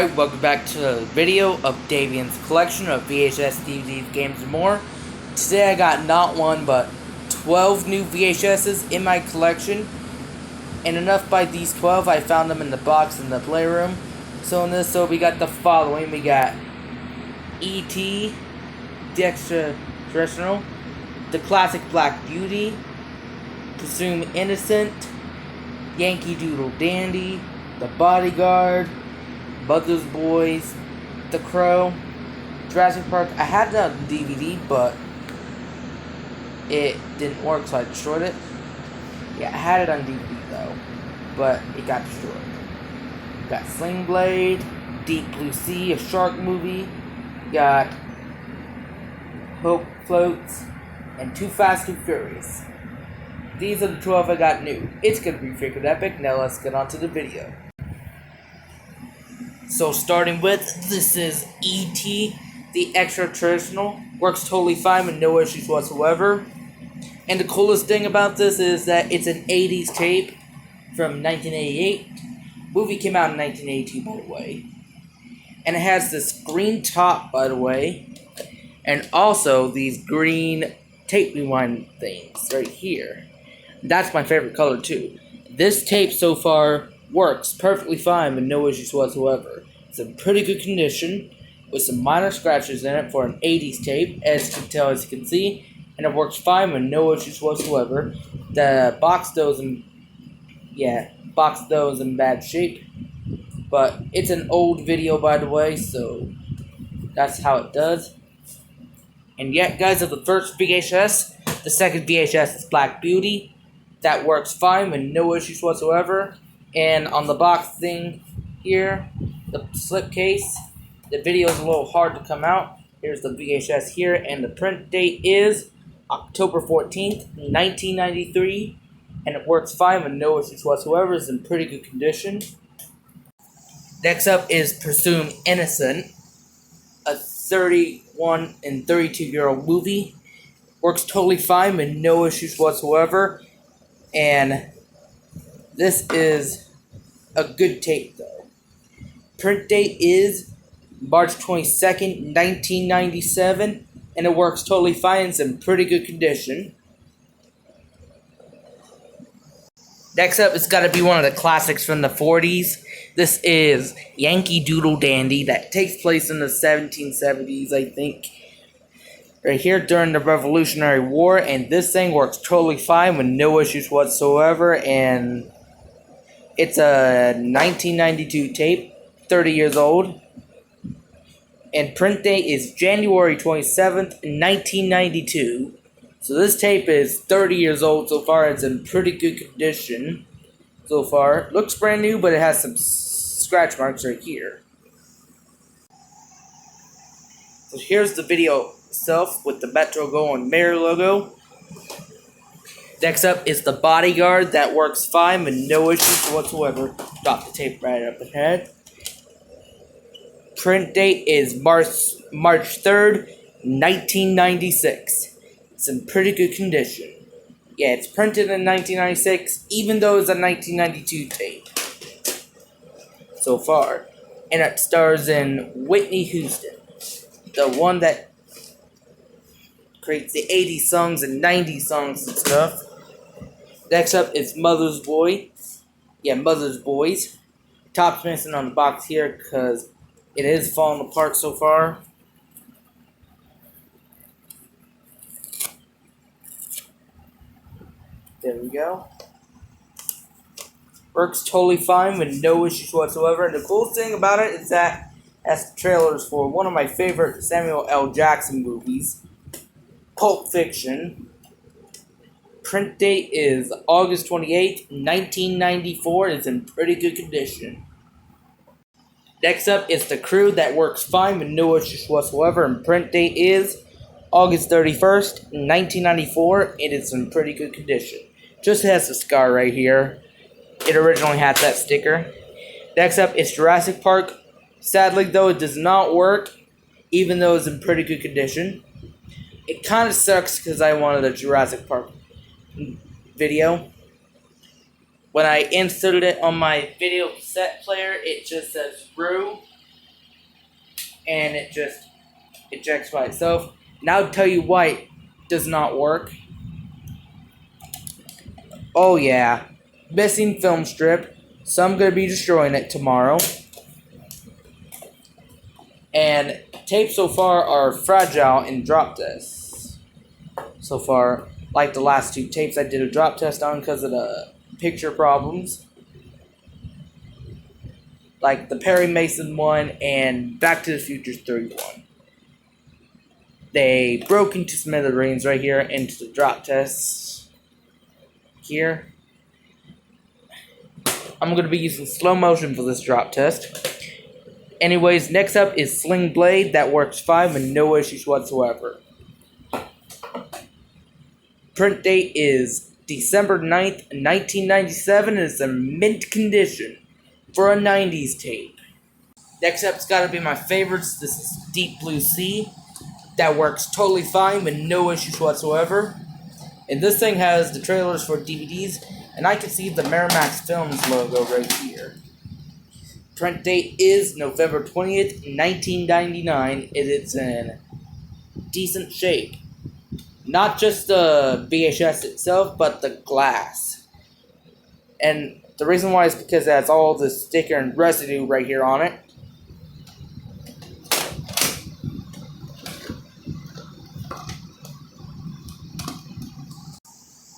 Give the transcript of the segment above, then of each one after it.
Alright, welcome back to a video of Davian's collection of VHS, DVDs, games, and more. Today I got not one, but 12 new VHSs in my collection. And enough by these 12, I found them in the box in the playroom. So in this, we got the following. We got E.T., the extraterrestrial, the classic Black Beauty, Presumed Innocent, Yankee Doodle Dandy, The Bodyguard, Mother's Boys, The Crow, Jurassic Park. I had it on DVD, but it didn't work, so I destroyed it. Yeah, I had it on DVD though, but it got destroyed. Got Sling Blade, Deep Blue Sea, a shark movie. Got Hope Floats, and Too Fast and Furious. These are the 12 I got new. It's gonna be freaking epic. Now let's get on to the video. So starting with, this is E.T., the extraterrestrial. Works totally fine with no issues whatsoever. And the coolest thing about this is that it's an 80s tape from 1988. Movie came out in 1982, by the way. And it has this green top, by the way. And also these green tape rewind things right here. That's my favorite color too. This tape so far works perfectly fine with no issues whatsoever. It's in pretty good condition with some minor scratches in it for an 80s tape, as you can see, and it works fine with no issues whatsoever. The box though is in bad shape, but it's an old video, by the way, so that's how it does. And yet, guys, of the first VHS, the second VHS is Black Beauty. That works fine with no issues whatsoever. And on the box thing here, the slipcase, the video is a little hard to come out. Here's the VHS here, and the print date is October 14th, 1993. And it works fine with no issues whatsoever. It's in pretty good condition. Next up is Presumed Innocent, a 31 and 32-year-old movie. Works totally fine with no issues whatsoever. And this is a good tape though. Print date is March 22nd, 1997, and it works totally fine. It's in pretty good condition. Next up, it's got to be one of the classics from the 40s. This is Yankee Doodle Dandy, that takes place in the 1770s, I think. Right here during the Revolutionary War, and this thing works totally fine with no issues whatsoever, and it's a 1992 tape, 30 years old, and print date is January 27th, 1992. So this tape is 30 years old so far. It's in pretty good condition so far. Looks brand new, but it has some scratch marks right here. So here's the video itself with the Metro Go and Mayor logo. Next up is The Bodyguard. That works fine with no issues whatsoever. Drop the tape right up ahead. Print date is March 3rd, 1996. It's in pretty good condition. Yeah, it's printed in 1996, even though it's a 1992 tape so far. And it stars in Whitney Houston, the one that creates the 80s songs and 90s songs and stuff. Next up is Mother's Boy. Yeah, Mother's Boys. Top's missing on the box here because it is falling apart so far. There we go. Works totally fine with no issues whatsoever. And the coolest thing about it is that that's trailers for one of my favorite Samuel L. Jackson movies, Pulp Fiction. Print date is August 28th, 1994. It's in pretty good condition. Next up is The Crew. That works fine with no issues whatsoever. And print date is August 31st, 1994. It is in pretty good condition. Just has a scar right here. It originally had that sticker. Next up is Jurassic Park. Sadly, though, it does not work, even though it's in pretty good condition. It kind of sucks because I wanted a Jurassic Park video. When I inserted it on my video cassette player, it just says through. and it just ejects by itself. And I'll tell you why it does not work. Oh yeah, missing film strip, so I'm going to be destroying it tomorrow. And tapes so far are fragile in drop tests. So far, like the last 2 tapes I did a drop test on because of the picture problems. Like the Perry Mason one and Back to the Future 31. They broke into smithereens right here into the drop tests. Here. I'm going to be using slow motion for this drop test. Anyways, next up is Sling Blade. That works fine with no issues whatsoever. Print date is December 9th, 1997. And it's in mint condition for a 90s tape. Next up's got to be my favorites. This is Deep Blue Sea. That works totally fine with no issues whatsoever. And this thing has the trailers for DVDs. And I can see the Miramax Films logo right here. Print date is November 20th, 1999. It is in decent shape. Not just the VHS itself, but the glass. And the reason why is because it has all the sticker and residue right here on it.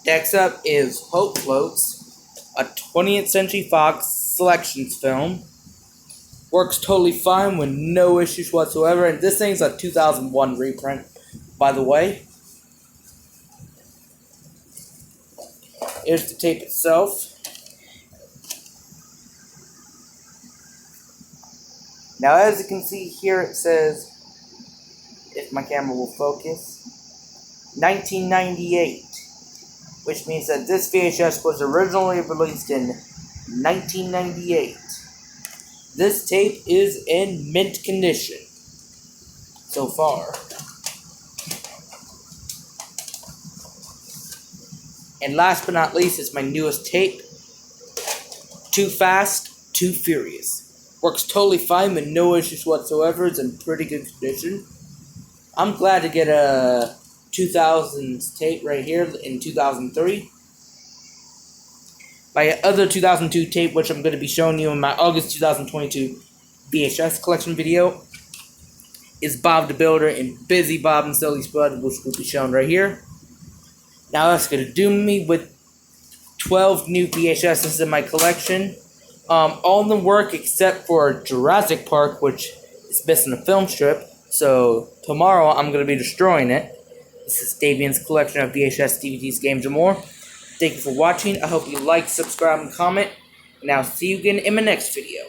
Next up is Hope Floats, a 20th Century Fox Selections film. Works totally fine with no issues whatsoever. And this thing's a 2001 reprint, by the way. Here's the tape itself. Now, as you can see here, it says, if my camera will focus, 1998. Which means that this VHS was originally released in 1998. This tape is in mint condition so far. And last but not least is my newest tape, Too Fast, Too Furious. Works totally fine with no issues whatsoever. It's in pretty good condition. I'm glad to get a 2000s tape right here in 2003. My other 2002 tape, which I'm going to be showing you in my August 2022 VHS collection video, is Bob the Builder and Busy Bob and Sully's Blood, which will be shown right here. Now that's going to do me with 12 new VHSs in my collection. All of them work except for Jurassic Park, which is missing a film strip. So tomorrow I'm going to be destroying it. This is Davian's collection of VHS, DVDs, games, and more. Thank you for watching. I hope you like, subscribe, and comment. And I'll see you again in my next video.